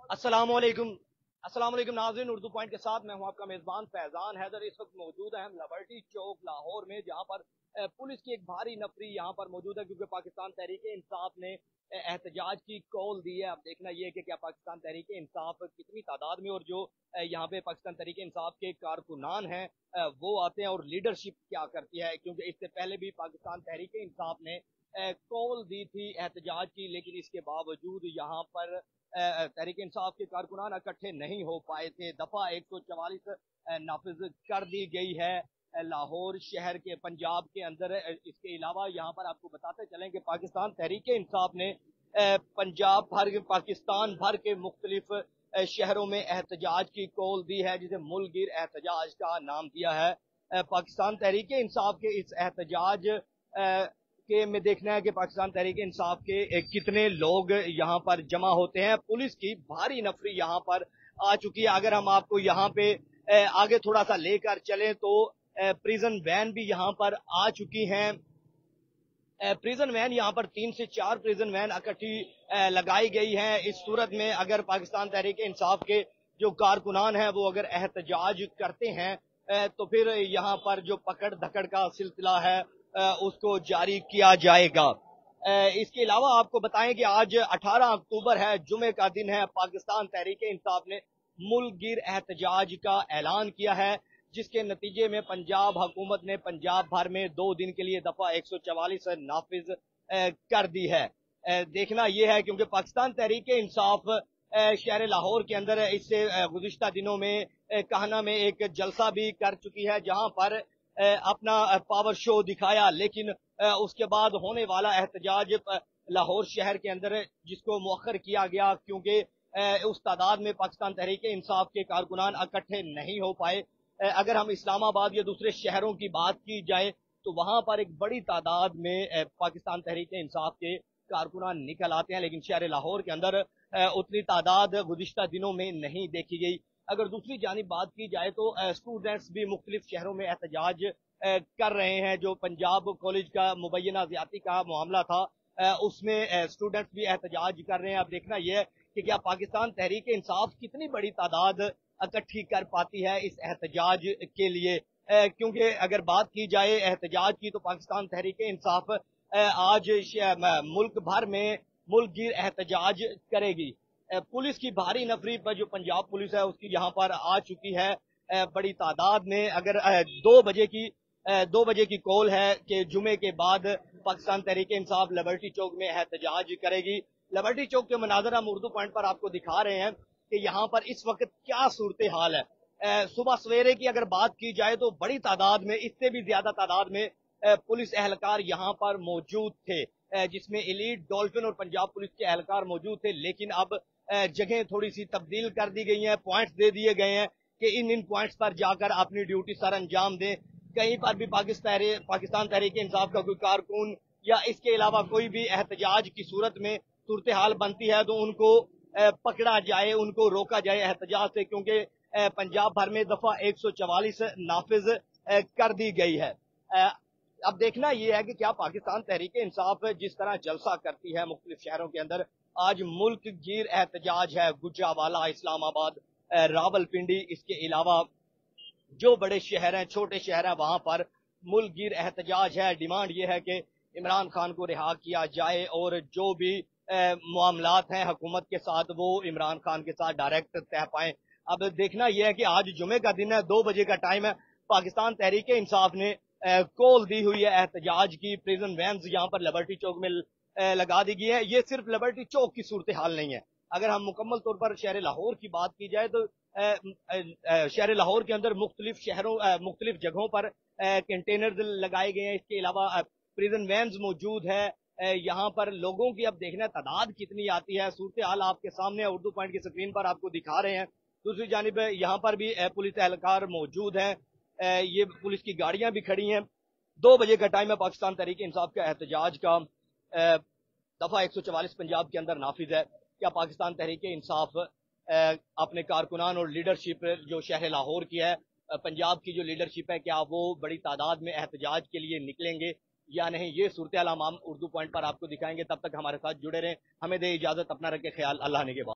अस्सलामुअलैकुम अस्सलामुअलैकुम नाज़रीन, उर्दू पॉइंट के साथ मैं हूं आपका मेजबान फैजान हैदर। इस वक्त मौजूद है हम लिबर्टी चौक लाहौर में, जहां पर पुलिस की एक भारी नफरी यहां पर मौजूद है, क्योंकि पाकिस्तान तहरीक इंसाफ ने एहतजाज की कॉल दी है। अब देखना यह है कि क्या पाकिस्तान तहरीक इंसाफ कितनी तादाद में, और जो यहाँ पे पाकिस्तान तहरीक इंसाफ के कारकुनान हैं वो आते हैं, और लीडरशिप क्या करती है, क्योंकि इससे पहले भी पाकिस्तान तहरीक इंसाफ ने कॉल दी थी एहतजाज की, लेकिन इसके बावजूद यहाँ पर तहरीक इंसाफ के कारकुनान इकट्ठे नहीं हो पाए थे। दफा 144 नाफिज कर दी गई है लाहौर शहर के, पंजाब के अंदर। इसके अलावा यहाँ पर आपको बताते चलें कि पाकिस्तान तहरीक इंसाफ ने पंजाब भर, पाकिस्तान भर के मुख्तलिफ शहरों में एहतजाज की कॉल दी है, जिसे मुल्कगीर एहतजाज का नाम दिया है। पाकिस्तान तहरीक इंसाफ के इस एहतजाज के में देखना है कि पाकिस्तान तहरीक इंसाफ के कितने लोग यहाँ पर जमा होते हैं। पुलिस की भारी नफरी यहाँ पर आ चुकी है। अगर हम आपको यहाँ पे आगे थोड़ा सा लेकर चलें तो प्रिजन वैन भी यहाँ पर आ चुकी हैं। प्रिजन वैन यहाँ पर 3 से 4 प्रिजन वैन इकट्ठी लगाई गई हैं। इस सूरत में अगर पाकिस्तान तहरीक इंसाफ के जो कारकुनान हैं वो अगर एहतजाज करते हैं तो फिर यहाँ पर जो पकड़ धकड़ का सिलसिला है उसको जारी किया जाएगा। इसके अलावा आपको बताएं कि आज 18 अक्टूबर है, जुमे का दिन है। पाकिस्तान तहरीक इंसाफ ने मुल्कगीर एहतजाज का ऐलान किया है, जिसके नतीजे में पंजाब हुकूमत ने पंजाब भर में 2 दिन के लिए दफा 144 नाफिज कर दी है। देखना यह है क्योंकि पाकिस्तान तहरीक इंसाफ शहर लाहौर के अंदर इससे गुज़िश्ता दिनों में कहना में एक जलसा भी कर चुकी है, जहां पर अपना पावर शो दिखाया, लेकिन उसके बाद होने वाला एहतजाज लाहौर शहर के अंदर जिसको मुअख्खर किया गया, क्योंकि उस तादाद में पाकिस्तान तहरीक इंसाफ के कारकुनान इकट्ठे नहीं हो पाए। अगर हम इस्लामाबाद या दूसरे शहरों की बात की जाए तो वहां पर एक बड़ी तादाद में पाकिस्तान तहरीक इंसाफ के कारकुनान निकल आते हैं, लेकिन शहर लाहौर के अंदर उतनी तादाद गुज़िश्ता दिनों में नहीं देखी गई। अगर दूसरी जानिब बात की जाए तो स्टूडेंट्स भी मुख्तलिफ शहरों में एहतजाज कर रहे हैं। जो पंजाब कॉलेज का मुबैना ज़्यादती का मामला था उसमें स्टूडेंट्स भी एहतजाज कर रहे हैं। अब देखना यह है कि क्या पाकिस्तान तहरीक इंसाफ कितनी बड़ी तादाद इकट्ठी कर पाती है इस एहतजाज के लिए, क्योंकि अगर बात की जाए एहतजाज की तो पाकिस्तान तहरीक इंसाफ आज मुल्क भर में मुल्कगीर एहतजाज करेगी। पुलिस की भारी नफरी पर जो पंजाब पुलिस है उसकी यहाँ पर आ चुकी है बड़ी तादाद में। अगर 2 बजे की कॉल है कि जुमे के बाद पाकिस्तान तहरीक इंसाफ लिबर्टी चौक में एहतजाज करेगी। लिबर्टी चौक के मनाजर हम उर्दू पॉइंट पर आपको दिखा रहे हैं कि यहाँ पर इस वक्त क्या सूरत हाल है। सुबह सवेरे की अगर बात की जाए तो बड़ी तादाद में, इससे भी ज्यादा तादाद में पुलिस एहलकार यहाँ पर मौजूद थे, जिसमें एलीट, डॉल्फिन और पंजाब पुलिस के एहलकार मौजूद थे। लेकिन अब जगह थोड़ी सी तब्दील कर दी गई हैं, पॉइंट्स दे दिए गए हैं कि इन पॉइंट्स पर जाकर अपनी ड्यूटी सर अंजाम दें। कहीं पर भी पाकिस्तान तहरीक इंसाफ का कोई कारकुन या इसके अलावा कोई भी एहतजाज की सूरत में सूरत हाल बनती है तो उनको पकड़ा जाए, उनको रोका जाए एहतजाज से, क्योंकि पंजाब भर में दफा 144 नाफिज कर दी गई है। अब देखना यह है कि क्या पाकिस्तान तहरीक इंसाफ जिस तरह जलसा करती है मुख्तलिफ शहरों के अंदर, आज मुल्क गिर एहतजाज है गुजरावाला, इस्लामाबाद, रावलपिंडी, इसके अलावा जो बड़े शहर हैं, छोटे शहर हैं, वहां पर मुल्क गिर एहतजाज है। डिमांड यह है कि इमरान खान को रिहा किया जाए और जो भी मामलात हैं हुकूमत के साथ वो इमरान खान के साथ डायरेक्ट तय पाएं। अब देखना यह है कि आज जुमे का दिन है, 2 बजे का टाइम है। पाकिस्तान तहरीक इंसाफ ने कॉल दी हुई है एहतजाज की। प्रिजन वैन्स यहाँ पर लिबर्टी चौक में लगा दी गई है। ये सिर्फ लिबर्टी चौक की सूरत हाल नहीं है। अगर हम मुकम्मल तौर पर शहर लाहौर की बात की जाए तो शहर लाहौर के अंदर मुख्तलिफ जगहों पर कंटेनर्स लगाए गए हैं। इसके अलावा प्रिजन वैन्स मौजूद है। यहाँ पर लोगों की अब देखना तादाद कितनी आती है, सूरत हाल आपके सामने उर्दू पॉइंट की स्क्रीन पर आपको दिखा रहे हैं। दूसरी जानिब यहाँ पर भी पुलिस एहलकार मौजूद है, ये पुलिस की गाड़ियां भी खड़ी हैं। 2 बजे का टाइम है। पाकिस्तान तहरीक इंसाफ का एहतजाज का दफा 144 पंजाब के अंदर नाफिज है। क्या पाकिस्तान तहरीक इंसाफ अपने कारकुनान और लीडरशिप जो शहर लाहौर की है, पंजाब की जो लीडरशिप है, क्या वो बड़ी तादाद में एहतजाज के लिए निकलेंगे या नहीं, ये सूरत हाल हम उर्दू पॉइंट पर आपको दिखाएंगे। तब तक हमारे साथ जुड़े रहें। हमें दे इजाजत, अपना रखे ख्याल, अल्लाह ने के बाद।